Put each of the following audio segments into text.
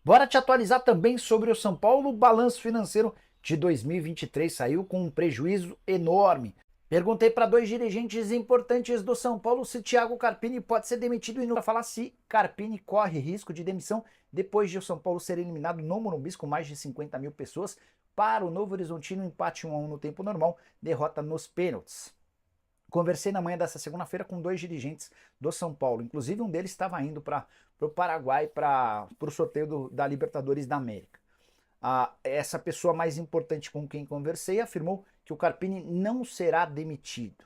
Bora te atualizar também sobre o São Paulo. O balanço financeiro de 2023 saiu com um prejuízo enorme. Perguntei para dois dirigentes importantes do São Paulo se Thiago Carpini pode ser demitido e não para falar se Carpini corre risco de demissão depois de o São Paulo ser eliminado no Morumbi com mais de 50 mil pessoas. Para o Novo Horizontino, empate 1-1 no tempo normal, derrota nos pênaltis. Conversei na manhã dessa segunda-feira com dois dirigentes do São Paulo. Inclusive, um deles estava indo para o Paraguai para o sorteio da Libertadores da América. Essa pessoa mais importante com quem conversei afirmou que o Carpini não será demitido.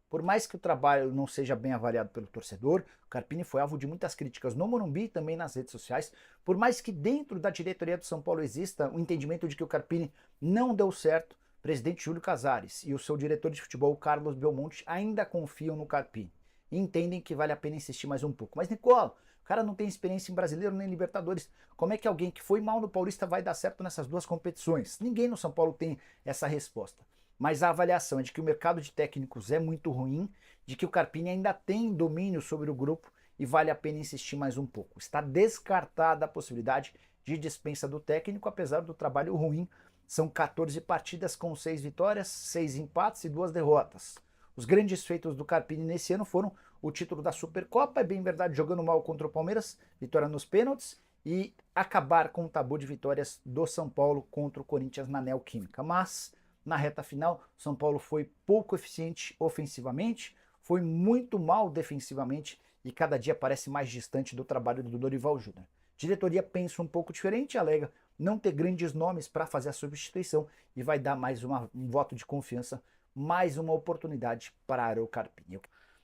Por mais que o trabalho não seja bem avaliado pelo torcedor, o Carpini foi alvo de muitas críticas no Morumbi e também nas redes sociais. Por mais que dentro da diretoria do São Paulo exista o entendimento de que o Carpini não deu certo, o presidente Júlio Casares e o seu diretor de futebol, Carlos Belmonte, ainda confiam no Carpini e entendem que vale a pena insistir mais um pouco. Mas, Nicola, o cara não tem experiência em Brasileiro nem Libertadores. Como é que alguém que foi mal no Paulista vai dar certo nessas duas competições? Ninguém no São Paulo tem essa resposta. Mas a avaliação é de que o mercado de técnicos é muito ruim, de que o Carpini ainda tem domínio sobre o grupo e vale a pena insistir mais um pouco. Está descartada a possibilidade de dispensa do técnico, apesar do trabalho ruim. São 14 partidas com 6 vitórias, 6 empates e 2 derrotas. Os grandes feitos do Carpini nesse ano foram o título da Supercopa, é bem verdade, jogando mal contra o Palmeiras, vitória nos pênaltis, e acabar com o tabu de vitórias do São Paulo contra o Corinthians na Neoquímica. Mas, na reta final, São Paulo foi pouco eficiente ofensivamente, foi muito mal defensivamente e cada dia parece mais distante do trabalho do Dorival Júnior. Diretoria pensa um pouco diferente, alega não ter grandes nomes para fazer a substituição e vai dar mais um voto de confiança, mais uma oportunidade para o Carpini.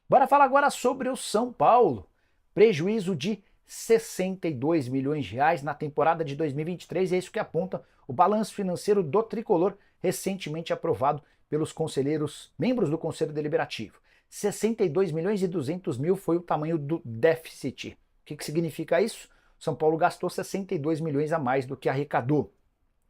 Bora falar agora sobre o São Paulo. Prejuízo de 62 milhões de reais na temporada de 2023, é isso que aponta o balanço financeiro do tricolor recentemente aprovado pelos conselheiros, membros do Conselho Deliberativo. 62 milhões e 200 mil foi o tamanho do déficit. O que significa isso? São Paulo gastou 62 milhões a mais do que arrecadou.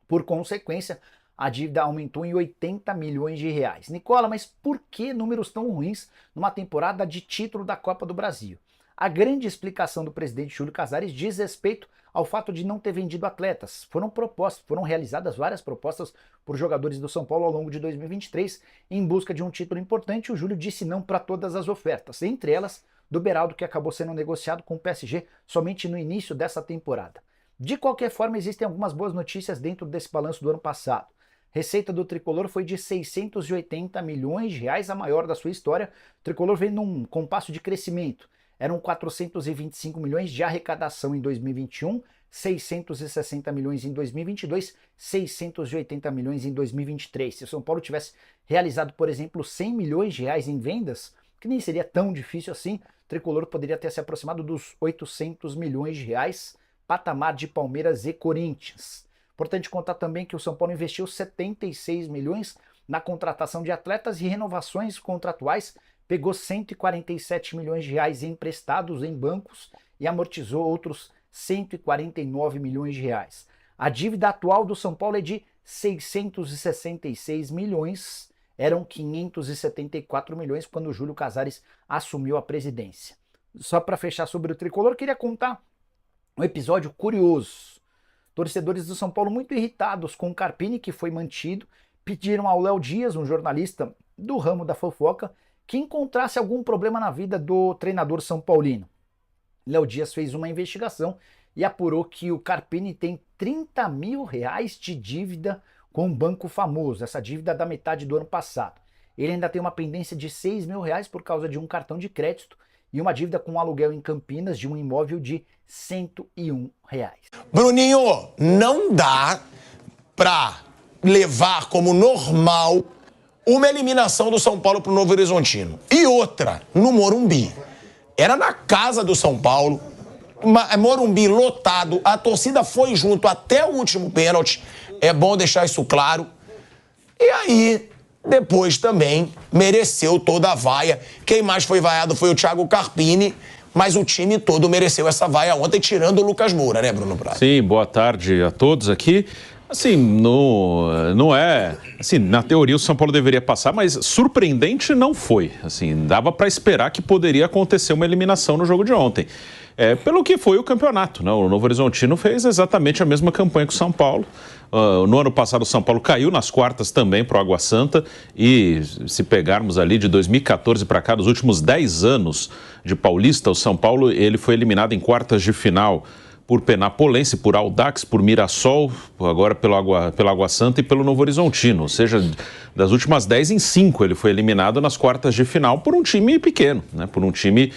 Por consequência, a dívida aumentou em 80 milhões de reais. Nicola, mas por que números tão ruins numa temporada de título da Copa do Brasil? A grande explicação do presidente Júlio Casares diz respeito ao fato de não ter vendido atletas. Foram realizadas várias propostas por jogadores do São Paulo ao longo de 2023 em busca de um título importante. O Júlio disse não para todas as ofertas, entre elas do Beraldo, que acabou sendo negociado com o PSG somente no início dessa temporada. De qualquer forma, existem algumas boas notícias dentro desse balanço do ano passado. Receita do Tricolor foi de 680 milhões de reais, a maior da sua história. O Tricolor vem num compasso de crescimento. Eram 425 milhões de arrecadação em 2021, 660 milhões em 2022, 680 milhões em 2023. Se o São Paulo tivesse realizado, por exemplo, 100 milhões de reais em vendas, que nem seria tão difícil assim, o Tricolor poderia ter se aproximado dos 800 milhões de reais, patamar de Palmeiras e Corinthians. Importante contar também que o São Paulo investiu 76 milhões na contratação de atletas e renovações contratuais, pegou 147 milhões de reais emprestados em bancos e amortizou outros 149 milhões de reais. A dívida atual do São Paulo é de 666 milhões, eram 574 milhões quando o Júlio Casares assumiu a presidência. Só para fechar sobre o Tricolor, queria contar um episódio curioso. Torcedores do São Paulo muito irritados com o Carpini, que foi mantido, pediram ao Léo Dias, um jornalista do ramo da fofoca, que encontrasse algum problema na vida do treinador são paulino. Léo Dias fez uma investigação e apurou que o Carpini tem 30 mil reais de dívida com um banco famoso, essa dívida da metade do ano passado. Ele ainda tem uma pendência de 6 mil reais por causa de um cartão de crédito e uma dívida com um aluguel em Campinas de um imóvel de 101 reais. Bruninho, não dá pra levar como normal uma eliminação do São Paulo pro Novo Horizontino. E outra, no Morumbi. Era na casa do São Paulo, Morumbi lotado, a torcida foi junto até o último pênalti, é bom deixar isso claro. E aí, depois também mereceu toda a vaia. Quem mais foi vaiado foi o Thiago Carpini, mas o time todo mereceu essa vaia ontem, tirando o Lucas Moura, né, Bruno Prado? Sim, boa tarde a todos aqui. Assim, não é... Assim, na teoria o São Paulo deveria passar, mas surpreendente não foi. Assim, dava para esperar que poderia acontecer uma eliminação no jogo de ontem. Pelo que foi o campeonato, né? O Novo Horizontino fez exatamente a mesma campanha que o São Paulo. No ano passado o São Paulo caiu nas quartas também para o Água Santa e se pegarmos ali de 2014 para cá, dos últimos 10 anos de Paulista, o São Paulo ele foi eliminado em quartas de final por Penapolense, por Audax, por Mirassol, agora pela Água Santa e pelo Novo Horizontino. Ou seja, das últimas 10 em 5 ele foi eliminado nas quartas de final por um time pequeno, né? Por um time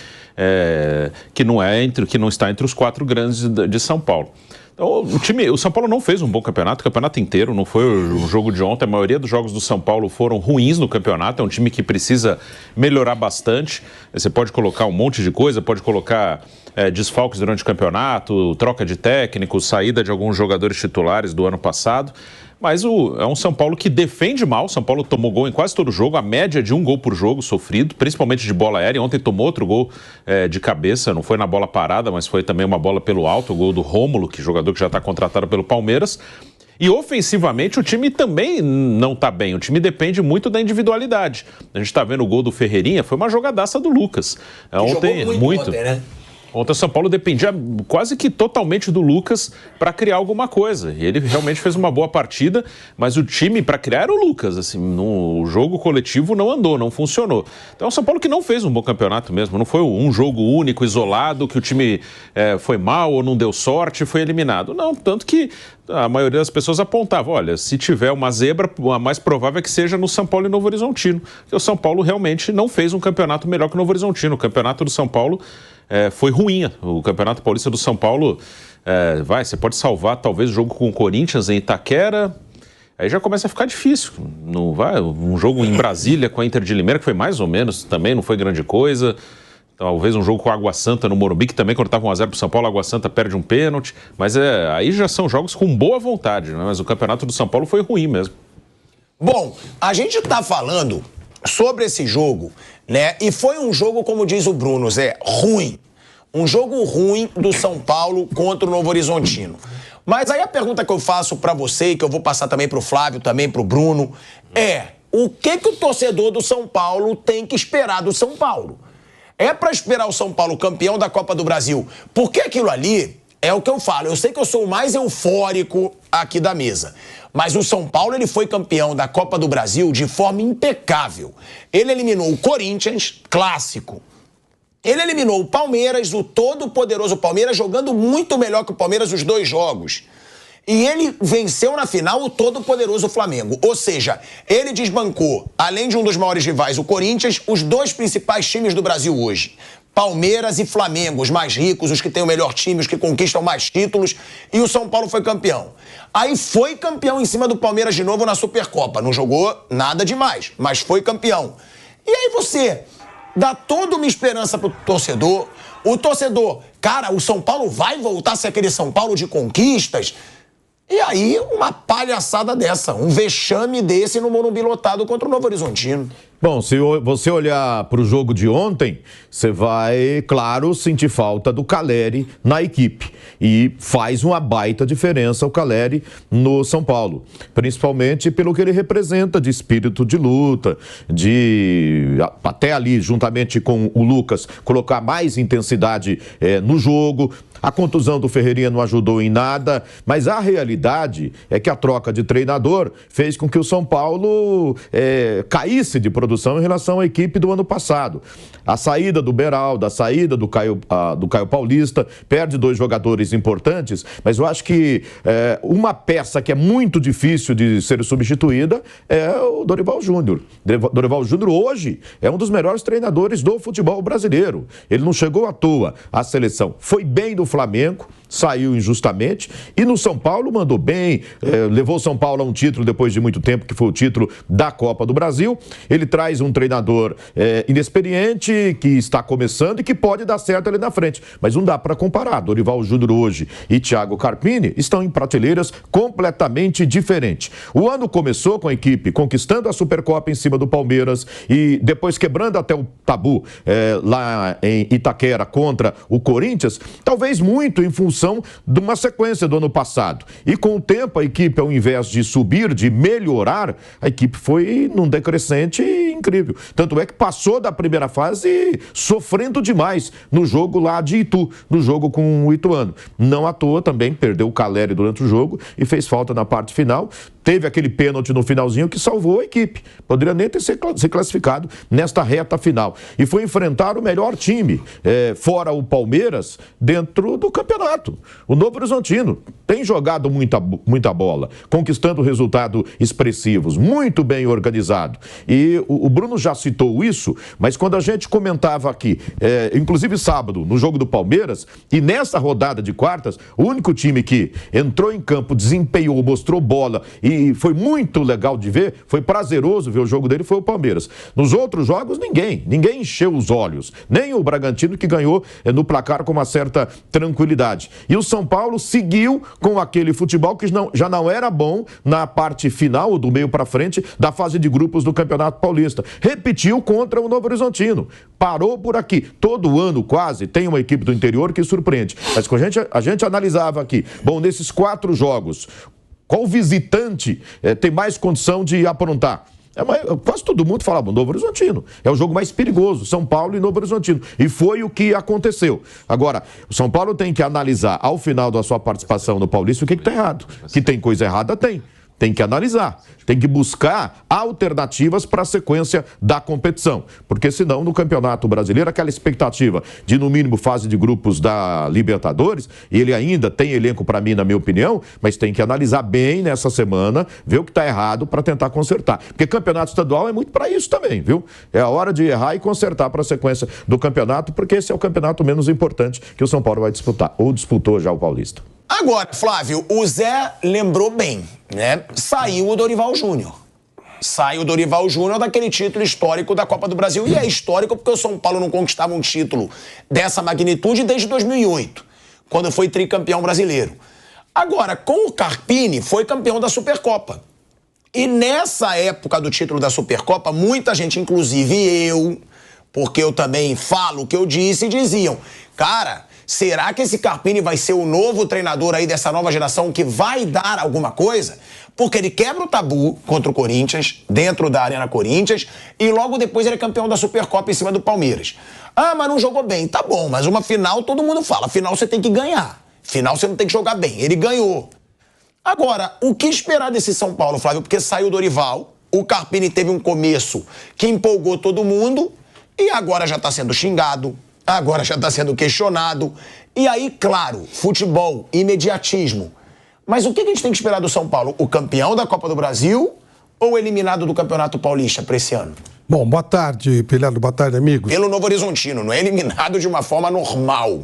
que não está entre os 4 grandes de São Paulo. Então, o São Paulo não fez um bom campeonato, o campeonato inteiro, não foi o jogo de ontem. A maioria dos jogos do São Paulo foram ruins no campeonato, é um time que precisa melhorar bastante. Você pode colocar um monte de coisa, pode colocar desfalques durante o campeonato, troca de técnico, saída de alguns jogadores titulares do ano passado. Mas é um São Paulo que defende mal. O São Paulo tomou gol em quase todo jogo, a média de 1 gol por jogo sofrido, principalmente de bola aérea. Ontem tomou outro gol de cabeça, não foi na bola parada, mas foi também uma bola pelo alto, o gol do Rômulo, jogador que já está contratado pelo Palmeiras. E ofensivamente o time também não está bem, o time depende muito da individualidade. A gente está vendo o gol do Ferreirinha, foi uma jogadaça do Lucas. Ontem, muito. Ontem, né? Ontem o São Paulo dependia quase que totalmente do Lucas para criar alguma coisa. E ele realmente fez uma boa partida, mas o time para criar era o Lucas. Assim, no jogo coletivo não andou, não funcionou. Então o São Paulo que não fez um bom campeonato mesmo. Não foi um jogo único, isolado, que o time foi mal ou não deu sorte e foi eliminado. Não, tanto que a maioria das pessoas apontava, olha, se tiver uma zebra, a mais provável é que seja no São Paulo e Novo Horizontino. Porque o São Paulo realmente não fez um campeonato melhor que o Novo Horizontino. O campeonato do São Paulo foi ruim. O Campeonato Paulista do São Paulo, você pode salvar talvez o jogo com o Corinthians em Itaquera, aí já começa a ficar difícil. Não vai, um jogo em Brasília com a Inter de Limeira, que foi mais ou menos, também não foi grande coisa. Talvez um jogo com a Água Santa no Morumbi, que também quando estava 1-0 para o São Paulo, a Água Santa perde um pênalti. Mas aí já são jogos com boa vontade, né? Mas o Campeonato do São Paulo foi ruim mesmo. Bom, a gente está falando sobre esse jogo, né? E foi um jogo, como diz o Bruno, Zé, ruim. Um jogo ruim do São Paulo contra o Novo Horizontino. Mas aí a pergunta que eu faço pra você, e que eu vou passar também pro Flávio, também pro Bruno, o que o torcedor do São Paulo tem que esperar do São Paulo? É pra esperar o São Paulo campeão da Copa do Brasil? Porque aquilo ali é o que eu falo. Eu sei que eu sou o mais eufórico aqui da mesa. Mas o São Paulo, ele foi campeão da Copa do Brasil de forma impecável. Ele eliminou o Corinthians, clássico. Ele eliminou o Palmeiras, o todo-poderoso Palmeiras, jogando muito melhor que o Palmeiras os 2 jogos. E ele venceu na final o todo-poderoso Flamengo. Ou seja, ele desbancou, além de um dos maiores rivais, o Corinthians, os 2 principais times do Brasil hoje. Palmeiras e Flamengo, os mais ricos, os que têm o melhor time, os que conquistam mais títulos. E o São Paulo foi campeão. Aí foi campeão em cima do Palmeiras de novo na Supercopa. Não jogou nada demais, mas foi campeão. E aí você dá toda uma esperança pro torcedor. O torcedor, cara, o São Paulo vai voltar a ser aquele São Paulo de conquistas. E aí, uma palhaçada dessa, um vexame desse no Morumbi lotado contra o Novo Horizontino. Bom, se você olhar para o jogo de ontem, você vai, claro, sentir falta do Calleri na equipe. E faz uma baita diferença o Calleri no São Paulo. Principalmente pelo que ele representa de espírito de luta, de até ali, juntamente com o Lucas, colocar mais intensidade no jogo. A contusão do Ferreirinha não ajudou em nada, mas a realidade é que a troca de treinador fez com que o São Paulo caísse de produção em relação à equipe do ano passado. A saída do Beraldo, a saída do Caio Paulista, perde 2 jogadores importantes, mas eu acho que uma peça que é muito difícil de ser substituída é o Dorival Júnior. Dorival Júnior hoje é um dos melhores treinadores do futebol brasileiro. Ele não chegou à toa à seleção. Foi bem do Flamengo, saiu injustamente, e no São Paulo mandou bem, levou o São Paulo a um título depois de muito tempo, que foi o título da Copa do Brasil. Ele traz um treinador inexperiente, que está começando e que pode dar certo ali na frente, mas não dá para comparar. Dorival Júnior hoje e Thiago Carpini estão em prateleiras completamente diferentes. O ano começou com a equipe conquistando a Supercopa em cima do Palmeiras e depois quebrando até o tabu lá em Itaquera contra o Corinthians, talvez muito em função função de uma sequência do ano passado. E com o tempo, a equipe, ao invés de subir, de melhorar, a equipe foi num decrescente incrível. Tanto é que passou da primeira fase sofrendo demais no jogo lá de Itu, no jogo com o Ituano. Não à toa também perdeu o Caleri durante o jogo e fez falta na parte final. Teve aquele pênalti no finalzinho que salvou a equipe. Poderia nem ter se classificado nesta reta final. E foi enfrentar o melhor time, fora o Palmeiras, dentro do campeonato. O Novo Horizontino tem jogado muita bola, conquistando resultados expressivos, muito bem organizado. E o Bruno já citou isso, mas quando a gente comentava aqui, inclusive sábado, no jogo do Palmeiras, e nessa rodada de quartas, o único time que entrou em campo, desempenhou, mostrou bola e foi muito legal de ver, foi prazeroso ver o jogo dele, foi o Palmeiras. Nos outros jogos, ninguém encheu os olhos, nem o Bragantino, que ganhou no placar com uma certa tranquilidade. E o São Paulo seguiu com aquele futebol que já não era bom na parte final, do meio para frente, da fase de grupos do Campeonato Paulista. Repetiu contra o Novo Horizontino. Parou por aqui. Todo ano, quase, tem uma equipe do interior que surpreende. Mas quando a gente analisava aqui, bom, nesses 4 jogos, qual visitante tem mais condição de aprontar? Quase todo mundo falava, Novo Horizontino. É o jogo mais perigoso, São Paulo e Novo Horizontino. E foi o que aconteceu. Agora, o São Paulo tem que analisar, ao final da sua participação no Paulista, o que está errado. Que tem coisa errada, tem. Tem que analisar, tem que buscar alternativas para a sequência da competição. Porque senão, no Campeonato Brasileiro, aquela expectativa de, no mínimo, fase de grupos da Libertadores, ele ainda tem elenco para mim, na minha opinião, mas tem que analisar bem nessa semana, ver o que está errado para tentar consertar. Porque campeonato estadual é muito para isso também, viu? É a hora de errar e consertar para a sequência do campeonato, porque esse é o campeonato menos importante que o São Paulo vai disputar, ou disputou já o Paulista. Agora, Flávio, o Zé lembrou bem, né? Saiu o Dorival Júnior. Sai o Dorival Júnior daquele título histórico da Copa do Brasil. E é histórico porque o São Paulo não conquistava um título dessa magnitude desde 2008, quando foi tricampeão brasileiro. Agora, com o Carpini, foi campeão da Supercopa. E nessa época do título da Supercopa, muita gente, inclusive eu, porque eu também falo o que eu disse, diziam, cara, será que esse Carpini vai ser o novo treinador aí dessa nova geração que vai dar alguma coisa? Porque ele quebra o tabu contra o Corinthians, dentro da Arena Corinthians, e logo depois ele é campeão da Supercopa em cima do Palmeiras. Ah, mas não jogou bem. Tá bom, mas uma final todo mundo fala. Final você tem que ganhar. Final você não tem que jogar bem. Ele ganhou. Agora, o que esperar desse São Paulo, Flávio? Porque saiu o Dorival, o Carpini teve um começo que empolgou todo mundo, e agora já está sendo xingado, agora já está sendo questionado. E aí, claro, futebol, imediatismo. Mas o que a gente tem que esperar do São Paulo? O campeão da Copa do Brasil ou o eliminado do Campeonato Paulista para esse ano? Bom, boa tarde, Pilhado, boa tarde, amigos. Pelo Novo Horizontino, não é eliminado de uma forma normal.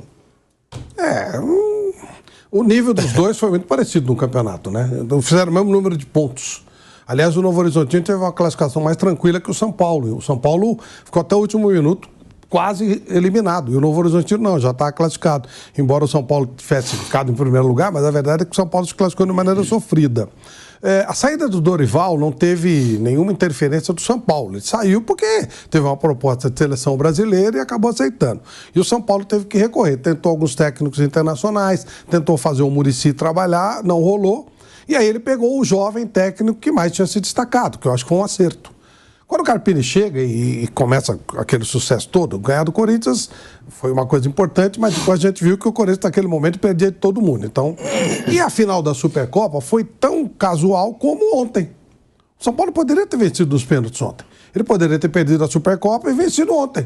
O nível dos dois foi muito parecido no campeonato, né? Fizeram o mesmo número de pontos. Aliás, o Novo Horizontino teve uma classificação mais tranquila que o São Paulo. E o São Paulo ficou até o último minuto quase eliminado. E o Novo Horizontino não, já está classificado. Embora o São Paulo tivesse ficado em primeiro lugar, mas a verdade é que o São Paulo se classificou de maneira sofrida. A saída do Dorival não teve nenhuma interferência do São Paulo. Ele saiu porque teve uma proposta de seleção brasileira e acabou aceitando. E o São Paulo teve que recorrer. Tentou alguns técnicos internacionais, tentou fazer o Muricy trabalhar, não rolou. E aí ele pegou o jovem técnico que mais tinha se destacado, que eu acho que foi um acerto. Quando o Carpini chega e começa aquele sucesso todo, ganhar do Corinthians foi uma coisa importante, mas depois a gente viu que o Corinthians naquele momento perdia de todo mundo. Então, e a final da Supercopa foi tão casual como ontem. O São Paulo poderia ter vencido os pênaltis ontem. Ele poderia ter perdido a Supercopa e vencido ontem.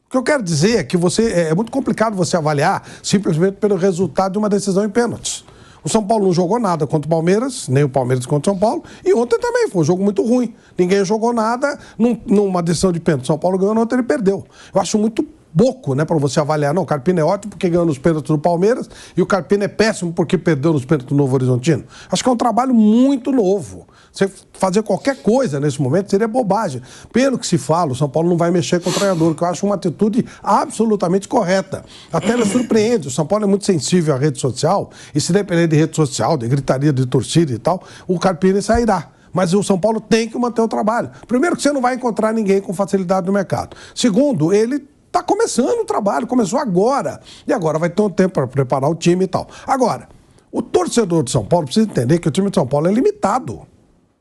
O que eu quero dizer é que é muito complicado você avaliar simplesmente pelo resultado de uma decisão em pênaltis. O São Paulo não jogou nada contra o Palmeiras, nem o Palmeiras contra o São Paulo, e ontem também foi um jogo muito ruim. Ninguém jogou nada numa decisão de pênalti. O São Paulo ganhou, ontem ele perdeu. Eu acho muito pouco, né, para você avaliar. Não, o Carpini é ótimo porque ganhou nos pênaltis do Palmeiras e o Carpini é péssimo porque perdeu nos pênaltis do Novo Horizontino. Acho que é um trabalho muito novo. Você fazer qualquer coisa nesse momento seria bobagem. Pelo que se fala, o São Paulo não vai mexer com o treinador, que eu acho uma atitude absolutamente correta. Até me surpreende. O São Paulo é muito sensível à rede social e se depender de rede social, de gritaria de torcida e tal, o Carpini sairá. Mas o São Paulo tem que manter o trabalho. Primeiro que você não vai encontrar ninguém com facilidade no mercado. Segundo, ele Está começando o trabalho, começou agora. E agora vai ter um tempo para preparar o time e tal. Agora, o torcedor de São Paulo precisa entender que o time de São Paulo é limitado.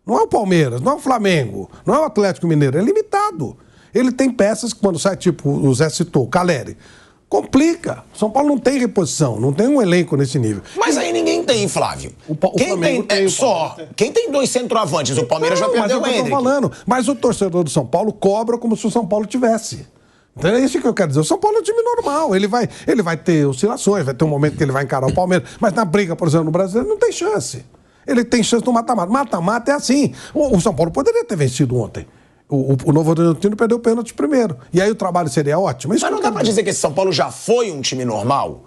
Não é o Palmeiras, não é o Flamengo, não é o Atlético Mineiro, é limitado. Ele tem peças que quando sai, tipo o Zé citou, o Caleri, complica. São Paulo não tem reposição, não tem um elenco nesse nível. Mas aí ninguém tem, Flávio. Flamengo tem, Quem tem 2 centroavantes? O Palmeiras já perdeu o Hendrick. Mas eu tô falando. Mas o torcedor do São Paulo cobra como se o São Paulo tivesse. Então é isso que eu quero dizer. O São Paulo é um time normal. Ele vai ter oscilações, vai ter um momento que ele vai encarar o Palmeiras. Mas na briga, por exemplo, no Brasileiro, não tem chance. Ele tem chance no mata-mata. Mata-mata é assim. O São Paulo poderia ter vencido ontem. O Novo Horizontino perdeu o pênalti primeiro. E aí o trabalho seria ótimo. Mas não dá pra dizer que esse São Paulo já foi um time normal?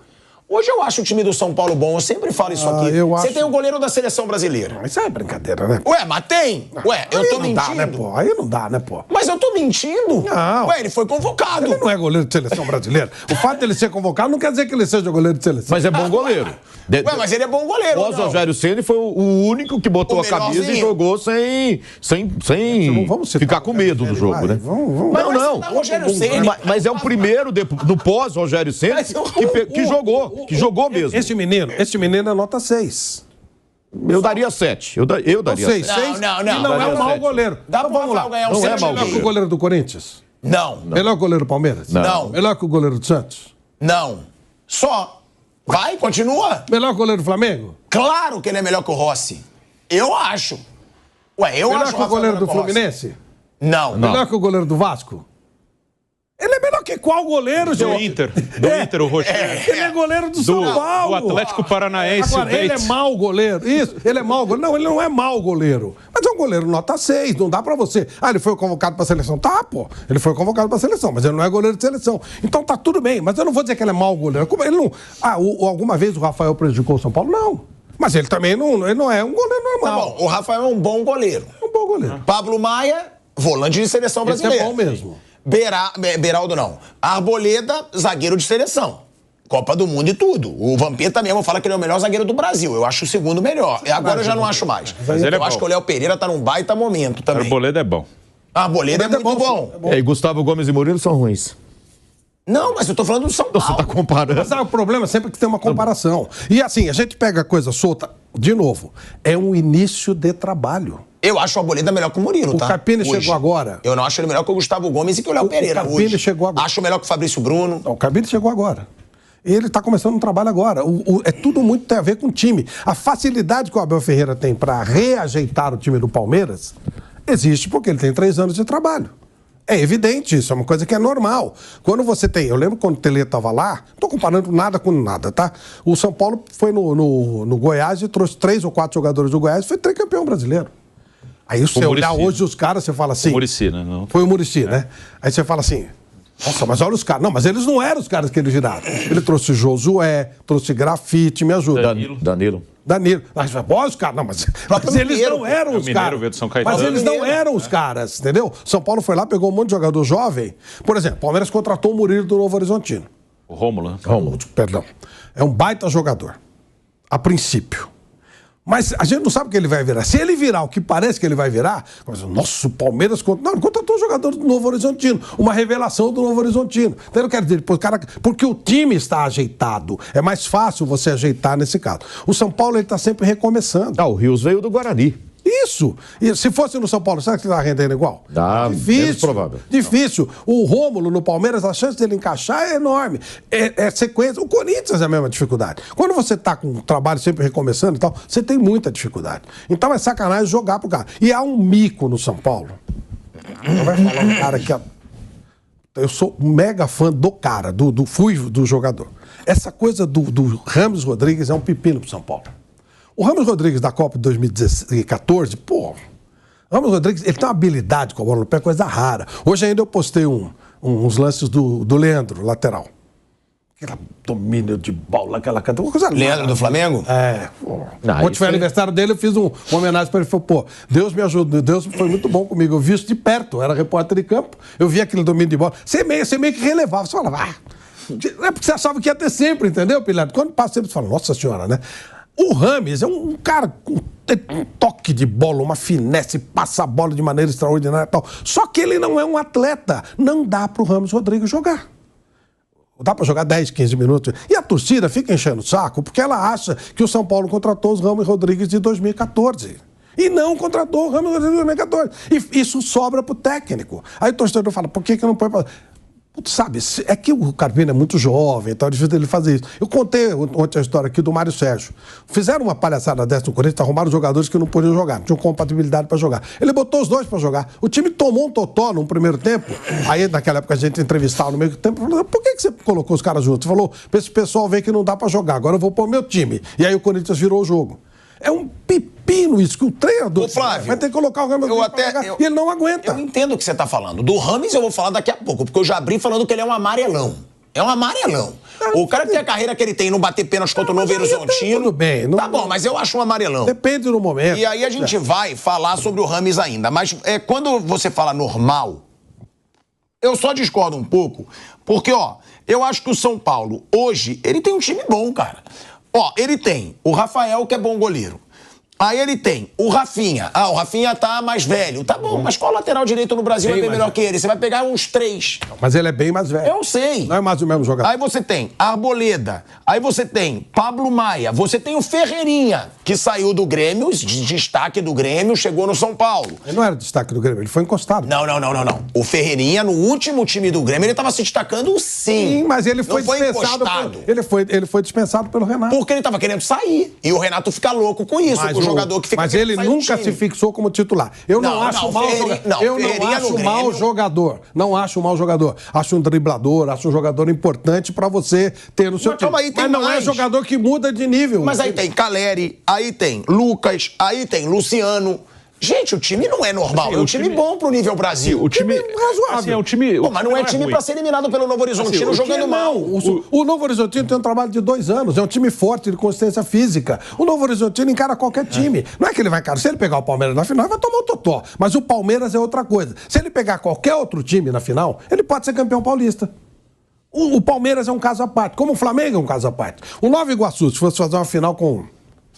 Hoje eu acho o time do São Paulo bom, eu sempre falo isso aqui. Você tem o goleiro da seleção brasileira. Mas isso é brincadeira, né? Ué, mas tem? Ué, eu tô mentindo. Dá, né, pô? Aí não dá, né, pô? Mas eu tô mentindo? Não. Ué, ele foi convocado. Ele não é goleiro de seleção brasileira. O fato dele ser convocado não quer dizer que ele seja goleiro de seleção. Mas é bom goleiro. Ué, mas ele é bom goleiro. O Rogério Ceni foi o único que botou a camisa e jogou sem ficar com medo do jogo, né? Não. Rogério Ceni. Mas é o primeiro, no pós-Rogério Ceni, que jogou mesmo. Esse menino é nota 6. Eu daria 7. Eu daria 6. 6. Não. E não é um mau goleiro. Dá pro Rafael ganhar um Não é mau melhor que o goleiro do Corinthians? Não. Melhor que o goleiro do Palmeiras? Não. Melhor que o goleiro do Santos? Não. Só. Vai, continua. Melhor que o goleiro do Flamengo? Claro que ele é melhor que o Rossi. Eu acho. Ué, eu Melhor acho que o goleiro do Fluminense? Não. Melhor que o goleiro do Vasco? Ele é melhor que qual goleiro, Do Inter, o Rocher. Ele é goleiro do São Paulo. Do Atlético Paranaense. Agora, ele é mau goleiro. Isso, ele é mau goleiro. Não, ele não é mau goleiro. Mas é um goleiro nota 6, não dá pra você. Ele foi convocado pra seleção. Tá, pô. Ele foi convocado pra seleção, mas ele não é goleiro de seleção. Então tá tudo bem, mas eu não vou dizer que ele é mau goleiro. Ele não... alguma vez o Rafael prejudicou o São Paulo? Não. Mas ele também não é um goleiro normal. Tá bom, o Rafael é um bom goleiro. É um bom goleiro. Pablo Maia, volante de seleção brasileira. Esse é bom mesmo. Beraldo não. Arboleda, zagueiro de seleção. Copa do Mundo e tudo. O Vampeta mesmo fala que ele é o melhor zagueiro do Brasil. Eu acho o segundo melhor. Agora eu já não acho mais. Eu acho que o Léo Pereira tá num baita momento também. Arboleda é bom. Arboleda é muito bom. E Gustavo Gomes e Murilo são ruins. Não, mas eu tô falando do São Paulo. Você tá comparando. Mas o problema é sempre que tem uma comparação. E assim, a gente pega a coisa solta, de novo, é um início de trabalho. Eu acho o Arboleda melhor que o Murilo, tá? O Carpini chegou agora. Eu não acho ele melhor que o Gustavo Gomes e que o Léo Pereira hoje. O Carpini chegou agora. Acho melhor que o Fabrício Bruno. O Carpini chegou agora. Ele está começando um trabalho agora. É tudo muito tem a ver com o time. A facilidade que o Abel Ferreira tem para reajeitar o time do Palmeiras existe porque ele tem 3 anos de trabalho. É evidente isso, é uma coisa que é normal. Quando você tem... Eu lembro quando o Tele estava lá, não estou comparando nada com nada, tá? O São Paulo foi no Goiás e trouxe 3 ou 4 jogadores do Goiás e foi tricampeão brasileiro. Aí você olhar hoje os caras, você fala assim... O Muricy, né? Não. Foi o Muricy, né? Aí você fala assim... Nossa, mas olha os caras. Não, mas eles não eram os caras que ele giraram. Ele trouxe Josué, trouxe Grafite, me ajuda. Danilo. Mas os caras... Não, mas eles não eram os caras. Mas eles não eram os caras, entendeu? São Paulo foi lá, pegou um monte de jogador jovem. Por exemplo, o Palmeiras contratou o Murilo do Novo Horizontino. O Rômulo. Perdão. É um baita jogador. A princípio. Mas a gente não sabe o que ele vai virar. Se ele virar o que parece que ele vai virar, nossa, o Palmeiras... Não, ele contratou um jogador do Novo Horizontino. Uma revelação do Novo Horizontino. Então eu quero dizer, porque o time está ajeitado. É mais fácil você ajeitar nesse caso. O São Paulo está sempre recomeçando. O Rios veio do Guarani. Isso. E se fosse no São Paulo, será que ele está rendendo igual? Difícil. Menos provável. Difícil. O Rômulo no Palmeiras, a chance dele encaixar é enorme. É sequência. O Corinthians é a mesma dificuldade. Quando você está com o trabalho sempre recomeçando e tal, você tem muita dificuldade. Então é sacanagem jogar pro cara. E há um mico no São Paulo. Vai falar um cara que... Eu sou mega fã do cara, fui do jogador. Essa coisa do Rames Rodrigues é um pepino pro São Paulo. O Rames Rodrigues da Copa de 2014, Rames Rodrigues, ele tem uma habilidade com a bola no pé, coisa rara. Hoje ainda eu postei uns lances do Leandro, lateral. Aquele domínio de bola, aquela coisa rara. Leandro do Flamengo? Ontem foi aniversário dele, eu fiz uma homenagem para ele. Falei, Deus me ajudou, Deus foi muito bom comigo. Eu vi isso de perto, eu era repórter de campo, eu vi aquele domínio de bola. Você meio que relevava, você falava, é porque você achava que ia ter sempre, entendeu, Pilato? Quando passa sempre, você fala, nossa senhora, né? O Rames é um cara com um toque de bola, uma finesse, passa a bola de maneira extraordinária e tal. Só que ele não é um atleta. Não dá pro Rames Rodrigues jogar. Dá para jogar 10, 15 minutos. E a torcida fica enchendo o saco porque ela acha que o São Paulo contratou os Ramos Rodrigues de 2014. E não contratou o Ramos Rodrigues de 2014. E isso sobra pro técnico. Aí o torcedor fala, por que não põe pra... Putz, sabe, é que o Carpini é muito jovem, então é difícil ele fazer isso. Eu contei ontem a história aqui do Mário Sérgio. Fizeram uma palhaçada dessa no Corinthians, arrumaram jogadores que não podiam jogar, não tinham compatibilidade para jogar. Ele botou os dois para jogar. O time tomou um totó no primeiro tempo. Aí, naquela época, a gente entrevistava no meio do tempo. Falou, por que você colocou os caras juntos? Você falou, pra esse pessoal ver que não dá para jogar, agora eu vou pôr meu time. E aí o Corinthians virou o jogo. É um pepino isso, que o treinador Flávio, vai ter que colocar o Ramos e ele não aguenta. Eu entendo o que você está falando. Do Rames eu vou falar daqui a pouco, porque eu já abri falando que ele é um amarelão. É um amarelão. O cara que tem a carreira que ele tem, não bater pênalti contra o Novo Horizontino... Tudo bem. Não, tá bom, mas eu acho um amarelão. Depende do momento. E aí a gente vai falar sobre o Rames ainda. Mas quando você fala normal, eu só discordo um pouco, porque, eu acho que o São Paulo, hoje, ele tem um time bom, cara. Ele tem o Rafael, que é bom goleiro. Aí ele tem o Rafinha. O Rafinha tá mais velho. Tá bom, mas qual lateral direito no Brasil é bem melhor que ele? Você vai pegar uns 3. Mas ele é bem mais velho. Eu sei. Não é mais o mesmo jogador. Aí você tem Arboleda. Aí você tem Pablo Maia. Você tem o Ferreirinha, que saiu do Grêmio, de destaque do Grêmio, chegou no São Paulo. Ele não era destaque do Grêmio, ele foi encostado. Não. O Ferreirinha, no último time do Grêmio, ele tava se destacando sim. Sim, mas ele foi dispensado. Ele foi dispensado pelo Renato. Porque ele tava querendo sair. E o Renato fica louco com isso, com o jogador que fica... Mas ele nunca se fixou como titular. Eu não acho mau jogador. Eu não acho mau jogador. Não acho mau jogador. Acho um driblador, acho um jogador importante pra você ter no seu time. Mas não é jogador que muda de nível. Mas aí tem Caleri, aí tem Lucas, aí tem Luciano. Gente, o time não é normal. É um time bom pro nível Brasil. O time é razoável. Assim, é um time... mas não é time pra ser eliminado pelo Novo Horizontino jogando mal. O Novo Horizontino tem um trabalho de 2 anos. É um time forte de consistência física. O Novo Horizontino encara qualquer time. Não é que ele vai encarar. Se ele pegar o Palmeiras na final, ele vai tomar um totó. Mas o Palmeiras é outra coisa. Se ele pegar qualquer outro time na final, ele pode ser campeão paulista. O Palmeiras é um caso à parte. Como o Flamengo é um caso à parte. O Nova Iguaçu, se fosse fazer uma final com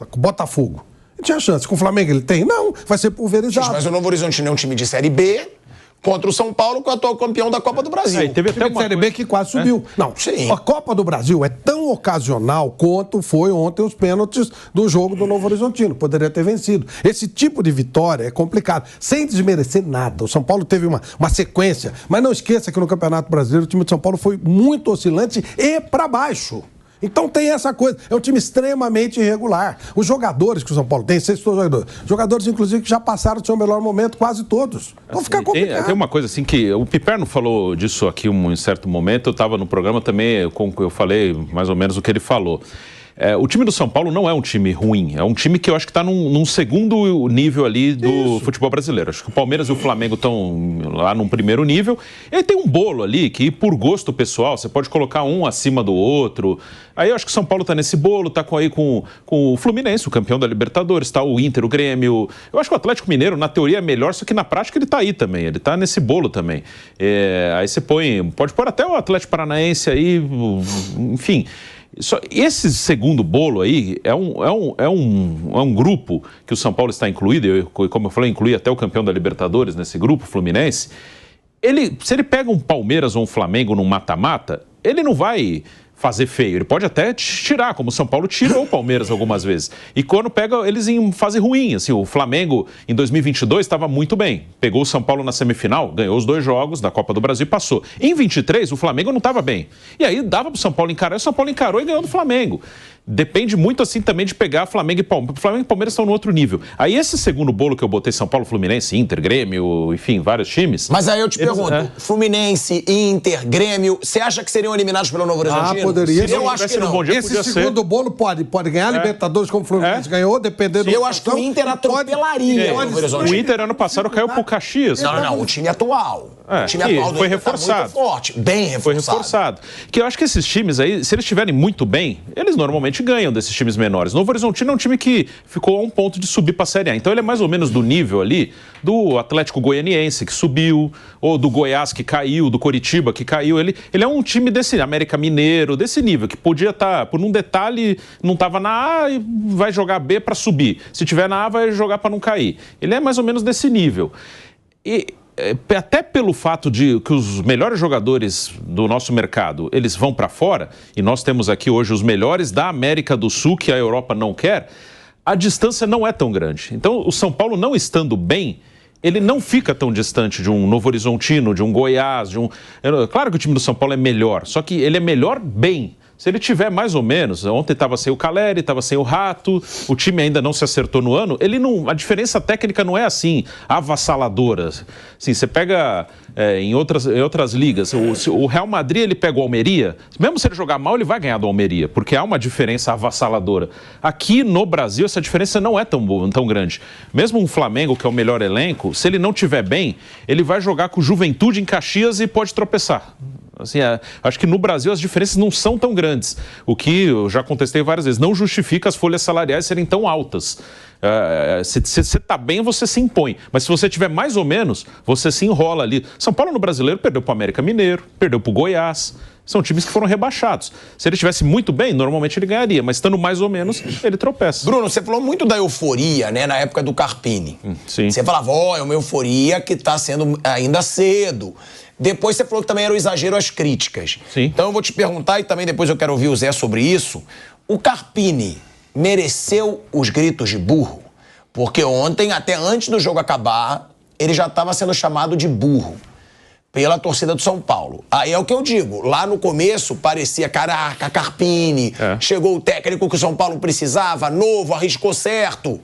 o Botafogo, tinha chance. Com o Flamengo ele tem? Não, vai ser pulverizado. Mas o Novo Horizontino é um time de Série B contra o São Paulo, que é o atual campeão da Copa do Brasil. Teve até uma Série B que quase subiu. Não, sim. A Copa do Brasil é tão ocasional quanto foi ontem os pênaltis do jogo do Novo Horizontino. Poderia ter vencido. Esse tipo de vitória é complicado, sem desmerecer nada. O São Paulo teve uma sequência, mas não esqueça que no Campeonato Brasileiro o time de São Paulo foi muito oscilante e para baixo. Então tem essa coisa, é um time extremamente irregular. Os jogadores que o São Paulo tem, 6 jogadores inclusive que já passaram do seu melhor momento, quase todos. Então fica complicado. Tem uma coisa assim que o Piperno falou disso aqui em certo momento, eu estava no programa também, eu falei mais ou menos o que ele falou. O time do São Paulo não é um time ruim, é um time que eu acho que está num segundo nível ali do futebol brasileiro. Acho que o Palmeiras e o Flamengo estão lá num primeiro nível. Ele tem um bolo ali que, por gosto pessoal, você pode colocar um acima do outro. Aí eu acho que o São Paulo está nesse bolo, está com o Fluminense, o campeão da Libertadores, está o Inter, o Grêmio. Eu acho que o Atlético Mineiro, na teoria, é melhor, só que na prática ele está aí também, ele está nesse bolo também. Aí você pode pôr até o Atlético Paranaense aí, enfim... Esse segundo bolo aí é um grupo que o São Paulo está incluído, como eu falei, inclui até o campeão da Libertadores nesse grupo, Fluminense. Se ele pega um Palmeiras ou um Flamengo num mata-mata, ele não vai fazer feio. Ele pode até tirar, como o São Paulo tirou o Palmeiras algumas vezes. E quando pega eles em fase ruim, assim, o Flamengo em 2022 estava muito bem. Pegou o São Paulo na semifinal, ganhou os 2 jogos da Copa do Brasil e passou. Em 23 o Flamengo não estava bem. E aí dava para o São Paulo encarar, e o São Paulo encarou e ganhou do Flamengo. Depende muito assim também de pegar Flamengo e Palmeiras. Flamengo e Palmeiras estão no outro nível. Aí esse segundo bolo que eu botei, São Paulo, Fluminense, Inter, Grêmio, enfim, vários times. Mas aí eu te pergunto, Fluminense, Inter, Grêmio, você acha que seriam eliminados pelo Novo Horizontino? Poderia. Eu acho que não. Esse segundo bolo pode ganhar Libertadores como o Fluminense ganhou, dependendo do... Eu acho que o Inter atropelaria o Novo Horizontino. O Inter ano passado caiu pro Caxias. Não, o time atual. O time atual do foi Inter reforçado. Tá muito forte, bem reforçado. Foi reforçado. Que eu acho que esses times aí, se eles estiverem muito bem, eles normalmente ganham desses times menores. Novo Horizontino é um time que ficou a um ponto de subir para a Série A. Então ele é mais ou menos do nível ali do Atlético Goianiense, que subiu, ou do Goiás, que caiu, do Coritiba, que caiu. Ele é um time desse América Mineiro, desse nível, que podia estar, por um detalhe, não estava na A e vai jogar B para subir. Se tiver na A, vai jogar para não cair. Ele é mais ou menos desse nível. E até pelo fato de que os melhores jogadores do nosso mercado, eles vão para fora, e nós temos aqui hoje os melhores da América do Sul, que a Europa não quer, a distância não é tão grande. Então, o São Paulo não estando bem, ele não fica tão distante de um Novo Horizontino, de um Goiás, Claro que o time do São Paulo é melhor, só que ele é melhor bem. Se ele tiver mais ou menos, ontem estava sem o Caleri, estava sem o Rato, o time ainda não se acertou no ano, a diferença técnica não é assim, avassaladora. Assim, você pega em outras ligas, o Real Madrid ele pega o Almeria, mesmo se ele jogar mal, ele vai ganhar do Almeria, porque há uma diferença avassaladora. Aqui no Brasil, essa diferença não é tão grande. Mesmo um Flamengo, que é o melhor elenco, se ele não tiver bem, ele vai jogar com o Juventude em Caxias e pode tropeçar. Assim, acho que no Brasil as diferenças não são tão grandes, o que eu já contestei várias vezes, não justifica as folhas salariais serem tão altas. Se você está bem, você se impõe, mas se você tiver mais ou menos, você se enrola ali. São Paulo no Brasileiro perdeu para o América Mineiro, perdeu para o Goiás, são times que foram rebaixados. Se ele estivesse muito bem, normalmente ele ganharia, mas estando mais ou menos, ele tropeça. Bruno, você falou muito da euforia, né, na época do Carpini. Sim. Você falava, é uma euforia que está sendo ainda cedo. Depois você falou que também era um exagero às críticas. Sim. Então eu vou te perguntar, e também depois eu quero ouvir o Zé sobre isso. O Carpini mereceu os gritos de burro? Porque ontem, até antes do jogo acabar, ele já estava sendo chamado de burro pela torcida do São Paulo. Aí é o que eu digo, lá no começo parecia, caraca, Carpini, chegou o técnico que o São Paulo precisava, novo, arriscou certo.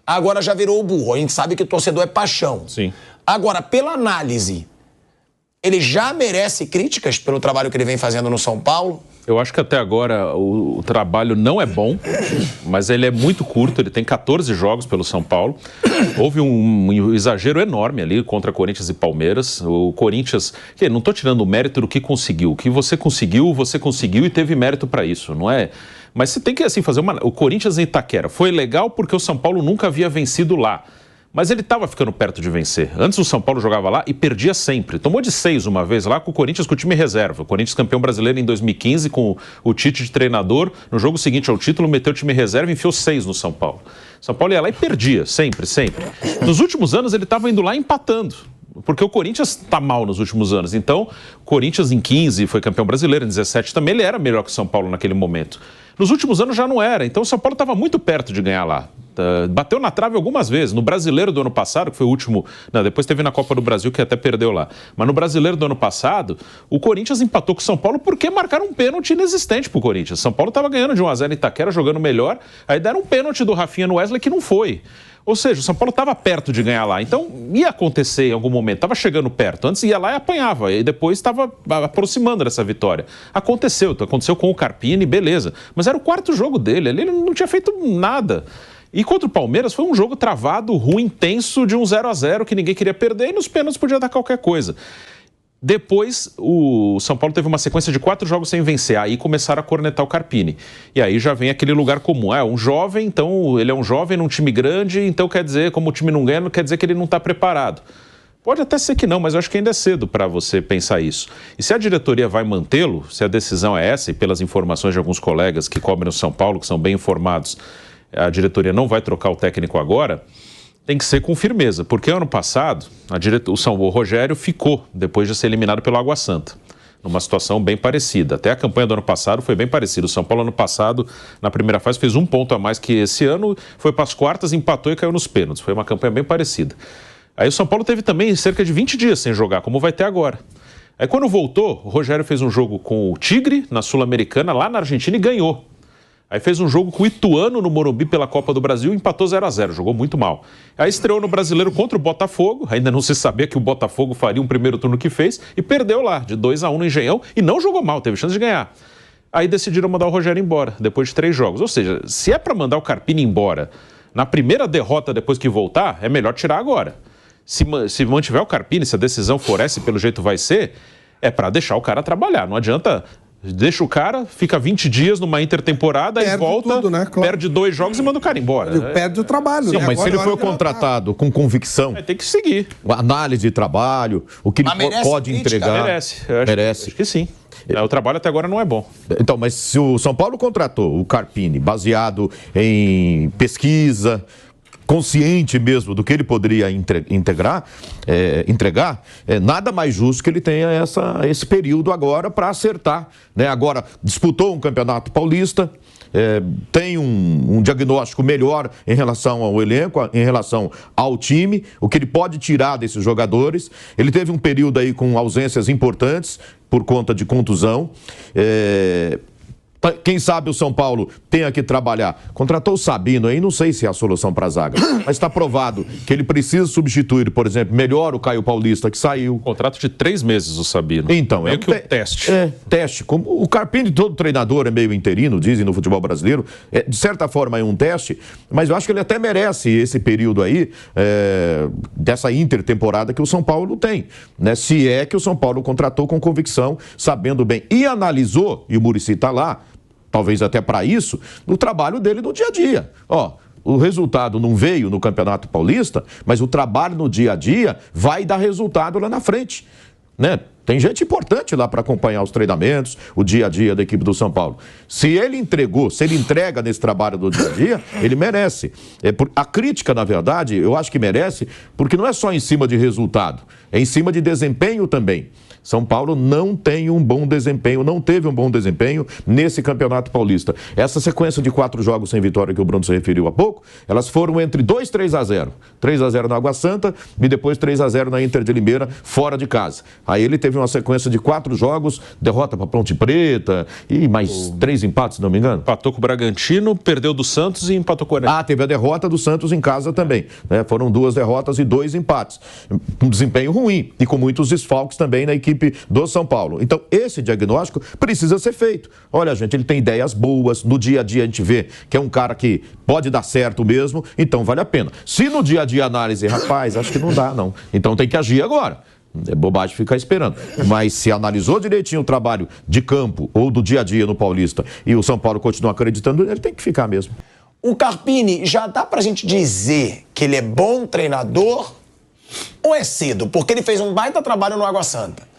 Agora já virou o burro. A gente sabe que o torcedor é paixão. Sim. Agora, pela análise, ele já merece críticas pelo trabalho que ele vem fazendo no São Paulo? Eu acho que até agora o trabalho não é bom, mas ele é muito curto, ele tem 14 jogos pelo São Paulo. Houve um exagero enorme ali contra Corinthians e Palmeiras. O Corinthians, não estou tirando o mérito do que conseguiu. O que você conseguiu e teve mérito para isso, não é? Mas você tem que assim, fazer o Corinthians em Itaquera foi legal porque o São Paulo nunca havia vencido lá. Mas ele estava ficando perto de vencer. Antes o São Paulo jogava lá e perdia sempre. Tomou de 6 uma vez lá com o Corinthians, com o time reserva. O Corinthians campeão brasileiro em 2015 com o Tite de treinador. No jogo seguinte ao título, meteu o time reserva e enfiou 6 no São Paulo. São Paulo ia lá e perdia, sempre. Nos últimos anos ele estava indo lá empatando. Porque o Corinthians está mal nos últimos anos. Então, o Corinthians em 15 foi campeão brasileiro, em 17 também ele era melhor que o São Paulo naquele momento. Nos últimos anos já não era. Então, o São Paulo estava muito perto de ganhar lá. Bateu na trave algumas vezes. No Brasileiro do ano passado, que foi o último... Não, depois teve na Copa do Brasil, que até perdeu lá. Mas no Brasileiro do ano passado, o Corinthians empatou com o São Paulo porque marcaram um pênalti inexistente pro Corinthians. São Paulo estava ganhando de 1-0 em Itaquera, jogando melhor. Aí deram um pênalti do Rafinha no Wesley que não foi. Ou seja, o São Paulo estava perto de ganhar lá. Então, ia acontecer em algum momento. Estava chegando perto. Antes ia lá e apanhava. E depois estava aproximando dessa vitória. Aconteceu com o Carpini, beleza. Mas era o quarto jogo dele. Ele não tinha feito nada. E contra o Palmeiras foi um jogo travado, ruim, tenso, de um 0-0 que ninguém queria perder. E nos pênaltis podia dar qualquer coisa. Depois, o São Paulo teve uma sequência de 4 jogos sem vencer. Aí começaram a cornetar o Carpini. E aí já vem aquele lugar comum. Um jovem, então ele é um jovem num time grande, então quer dizer, como o time não ganha, não quer dizer que ele não está preparado. Pode até ser que não, mas eu acho que ainda é cedo para você pensar isso. E se a diretoria vai mantê-lo, se a decisão é essa, e pelas informações de alguns colegas que cobrem o São Paulo, que são bem informados, a diretoria não vai trocar o técnico agora, tem que ser com firmeza, porque ano passado o Rogério ficou depois de ser eliminado pelo Água Santa, numa situação bem parecida. Até a campanha do ano passado foi bem parecida. O São Paulo ano passado, na primeira fase, fez 1 ponto a mais que esse ano, foi para as quartas, empatou e caiu nos pênaltis. Foi uma campanha bem parecida. Aí o São Paulo teve também cerca de 20 dias sem jogar, como vai ter agora. Aí quando voltou, o Rogério fez um jogo com o Tigre, na Sul-Americana, lá na Argentina, e ganhou. Aí fez um jogo com o Ituano no Morumbi pela Copa do Brasil e empatou 0-0, jogou muito mal. Aí estreou no Brasileiro contra o Botafogo, ainda não se sabia que o Botafogo faria um primeiro turno que fez, e perdeu lá, de 2-1 no Engenhão, e não jogou mal, teve chance de ganhar. Aí decidiram mandar o Rogério embora, depois de 3 jogos. Ou seja, se é para mandar o Carpini embora na primeira derrota depois que voltar, é melhor tirar agora. Se mantiver o Carpini, se a decisão for essa e pelo jeito vai ser, é para deixar o cara trabalhar, não adianta... Deixa o cara, fica 20 dias numa intertemporada e volta, tudo, né? Claro. Perde 2 jogos e manda o cara embora. Perde o trabalho. Sim, né? mas agora, se ele for contratado com convicção... Tem que seguir. Análise de trabalho, o que ele pode entregar... Merece. Acho que sim. O trabalho até agora não é bom. Então, mas se o São Paulo contratou o Carpini baseado em pesquisa... consciente mesmo do que ele poderia entregar, nada mais justo que ele tenha esse período agora para acertar, né? Agora, disputou um campeonato paulista, tem um diagnóstico melhor em relação ao elenco, em relação ao time, o que ele pode tirar desses jogadores. Ele teve um período aí com ausências importantes por conta de contusão. Quem sabe o São Paulo tenha que trabalhar. Contratou o Sabino aí, não sei se é a solução para a zaga, mas está provado que ele precisa substituir, por exemplo, melhor o Caio Paulista, que saiu. Contrato de 3 meses o Sabino. Então, meio que um teste. Teste. Como o Carpini, todo treinador é meio interino, dizem no futebol brasileiro. De certa forma é um teste, mas eu acho que ele até merece esse período aí, dessa intertemporada que o São Paulo tem, né? Se é que o São Paulo contratou com convicção, sabendo bem. E analisou, e o Muricy está lá, talvez até para isso, no trabalho dele no dia a dia. O resultado não veio no Campeonato Paulista, mas o trabalho no dia a dia vai dar resultado lá na frente, né? Tem gente importante lá para acompanhar os treinamentos, o dia a dia da equipe do São Paulo. Se ele entrega nesse trabalho do dia a dia, ele merece. A crítica, na verdade, eu acho que merece, porque não é só em cima de resultado, é em cima de desempenho também. São Paulo não tem um bom desempenho, não teve um bom desempenho nesse Campeonato Paulista. Essa sequência de 4 jogos sem vitória que o Bruno se referiu há pouco, elas foram entre 2 e 3-0. 3-0 na Água Santa e depois 3-0 na Inter de Limeira, fora de casa. Aí ele teve uma sequência de 4 jogos, derrota para Ponte Preta e mais 3 empates, se não me engano. Empatou com o Bragantino, perdeu do Santos e empatou com o Enem. Teve a derrota do Santos em casa também, né? Foram 2 derrotas e 2 empates. Um desempenho ruim e com muitos desfalques também na equipe do São Paulo. Então, esse diagnóstico precisa ser feito. Olha, gente, ele tem ideias boas, no dia a dia a gente vê que é um cara que pode dar certo mesmo, então vale a pena. Se no dia a dia a análise, rapaz, acho que não dá, não. Então tem que agir agora. É bobagem ficar esperando. Mas se analisou direitinho o trabalho de campo ou do dia a dia no Paulista e o São Paulo continua acreditando, ele tem que ficar mesmo. O Carpini, já dá pra gente dizer que ele é bom treinador ou é cedo? Porque ele fez um baita trabalho no Água Santa.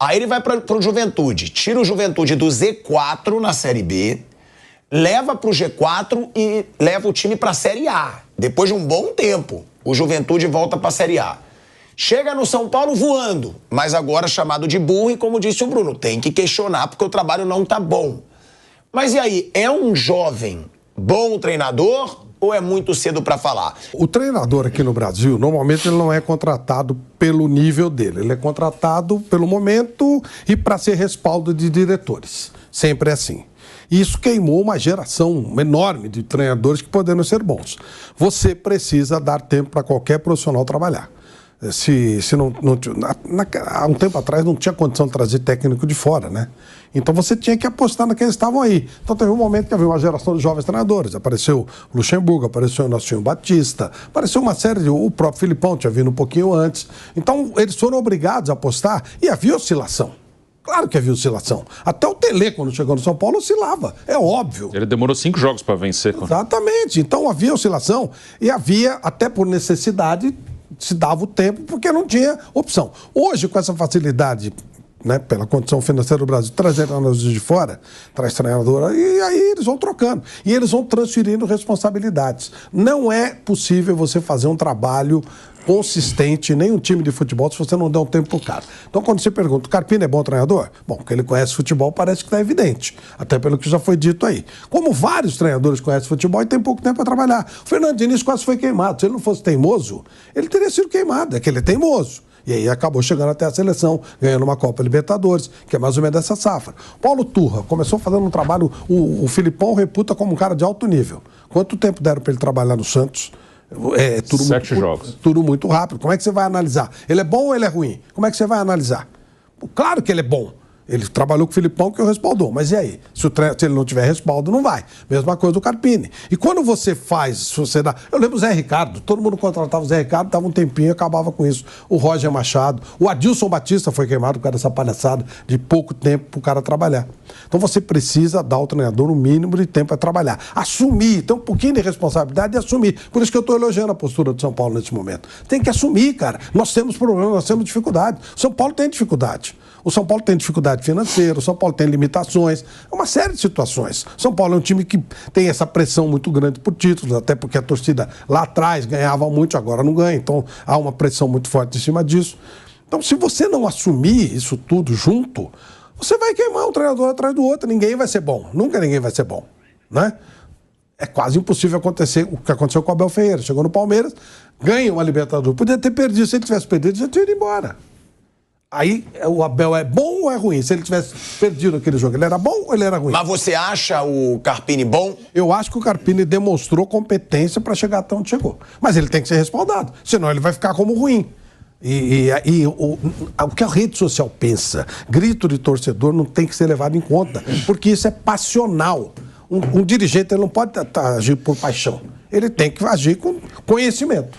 Aí ele vai pro Juventude, tira o Juventude do Z4 na Série B, leva pro G4 e leva o time pra Série A. Depois de um bom tempo, o Juventude volta pra Série A. Chega no São Paulo voando, mas agora chamado de burro e, como disse o Bruno, tem que questionar porque o trabalho não tá bom. Mas e aí, é um jovem bom treinador ou é muito cedo para falar? O treinador aqui no Brasil, normalmente ele não é contratado pelo nível dele. Ele é contratado pelo momento e para ser respaldo de diretores. Sempre é assim. Isso queimou uma geração enorme de treinadores que poderiam ser bons. Você precisa dar tempo para qualquer profissional trabalhar. Há um tempo atrás não tinha condição de trazer técnico de fora, né? Então você tinha que apostar naqueles que estavam aí. Então teve um momento que havia uma geração de jovens treinadores. Apareceu o Luxemburgo, apareceu o Nelson Batista, apareceu uma série o próprio Filipão tinha vindo um pouquinho antes. Então eles foram obrigados a apostar e havia oscilação. Claro que havia oscilação. Até o Tele, quando chegou no São Paulo, oscilava. É óbvio. Ele demorou 5 jogos para vencer. Exatamente. Então havia oscilação e havia, até por necessidade, se dava o tempo porque não tinha opção. Hoje, com essa facilidade, né, pela condição financeira do Brasil, trazer treinadores de fora, traz treinador, e aí eles vão trocando. E eles vão transferindo responsabilidades. Não é possível você fazer um trabalho consistente, nem um time de futebol, se você não der um tempo pro cara. Então, quando você pergunta, o Carpini é bom treinador? Bom, que ele conhece futebol parece que está evidente, até pelo que já foi dito aí. Como vários treinadores conhecem futebol e tem pouco tempo para trabalhar. O Fernando Diniz quase foi queimado. Se ele não fosse teimoso, ele teria sido queimado. É que ele é teimoso. E aí acabou chegando até a seleção, ganhando uma Copa Libertadores, que é mais ou menos dessa safra. Paulo Turra começou fazendo um trabalho, o Filipão reputa como um cara de alto nível. Quanto tempo deram para ele trabalhar no Santos? Tudo 7 jogos. Tudo muito rápido. Como é que você vai analisar? Ele é bom ou ele é ruim? Como é que você vai analisar? Claro que ele é bom. Ele trabalhou com o Filipão que o respaldou. Mas e aí? Se ele não tiver respaldo, não vai. Mesma coisa do Carpini. E quando você faz, se você dá... Eu lembro o Zé Ricardo. Todo mundo contratava o Zé Ricardo, dava um tempinho e acabava com isso. O Roger Machado. O Adilson Batista foi queimado por causa dessa palhaçada de pouco tempo para o cara trabalhar. Então você precisa dar ao treinador o mínimo de tempo para trabalhar. Assumir. Tem um pouquinho de responsabilidade e assumir. Por isso que eu estou elogiando a postura do São Paulo nesse momento. Tem que assumir, cara. Nós temos problemas, nós temos dificuldade. O São Paulo tem dificuldade. O São Paulo tem dificuldade financeira, o São Paulo tem limitações, uma série de situações. O São Paulo é um time que tem essa pressão muito grande por títulos, até porque a torcida lá atrás ganhava muito, agora não ganha, então há uma pressão muito forte em cima disso. Então, se você não assumir isso tudo junto, você vai queimar um treinador atrás do outro, ninguém vai ser bom, nunca ninguém vai ser bom, né? É quase impossível acontecer o que aconteceu com o Abel Ferreira. Chegou no Palmeiras, ganha uma Libertadores. Podia ter perdido. Se ele tivesse perdido, já tinha ido embora. Aí o Abel é bom ou é ruim? Se ele tivesse perdido aquele jogo, ele era bom ou ele era ruim? Mas você acha o Carpini bom? Eu acho que o Carpini demonstrou competência para chegar até onde chegou. Mas ele tem que ser respaldado, senão ele vai ficar como ruim. O que a rede social pensa, grito de torcedor, não tem que ser levado em conta, porque isso é passional. Um dirigente ele não pode agir por paixão, ele tem que agir com conhecimento.